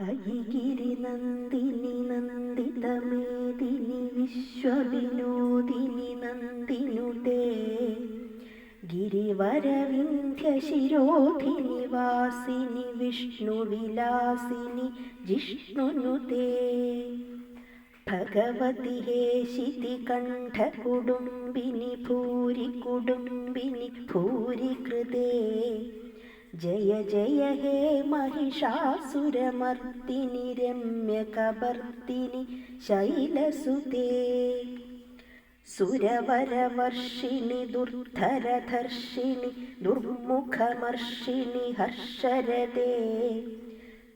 അയിഗിരി നന്ദിനി നന്ദിതമേദിനി വിശ്വവിനോദിനി നന്ദിനുതേ ഗിരിവരവിന്ധ്യശിരോധിനി വാസിനി വിഷ്ണുവിലാസിനി ജിഷ്ണുനുതേ ഭഗവതി ഹേശിതി കണ്ഠകുടുംബിനി ഭൂരി കുടുംബിനി ഭൂരി കൃതേ ജയ ജയ ഹേ മഹിഷാസുരമർദിനി രമ്യകബർദിനി ശൈലസുതേ സുരവരവർഷിണി ദുർധരധർഷിണി ദുർമുഖമർഷിണി ഹർഷരദേ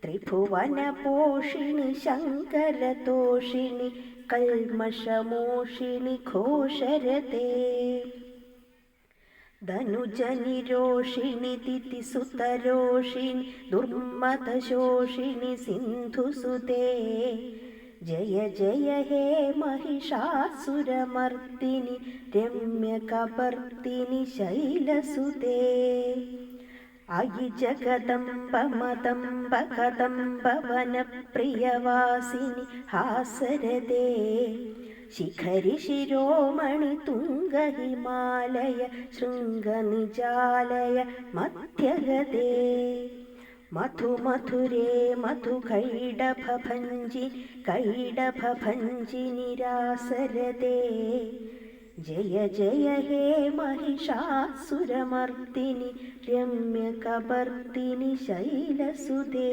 ത്രിഭുവനപോഷിണി ശങ്കരതോഷിണി കൽമഷമോഷിണി ഘോഷരദേ ധനുജനിരോഷിണി ദിതിസുതരോഷിണി ദുർമതശോഷിണി സിന്ധുസുതേ ജയ ജയ ഹേ മഹിഷാസുരമർദിനി രമ്യകബർദിനി ശൈലസുതേ അയി ജഗദംബ മദംബ കദംബ വനപ്രിയവാസിനി ഹാസരദേ ശിഖരി ശിരോമണി തുംഗ ഹിമാലയ ശൃംഗനിജാലയ മധ്യഗതേ മധുമധുരേ മധുകൈടഭഭഞ്ജി കൈടഭഭഞ്ജി നിരാസരദേ ജയ ജയ ഹേ മഹിഷാസുരമർദിനി രമ്യകബർദിനി ശൈലസുതേ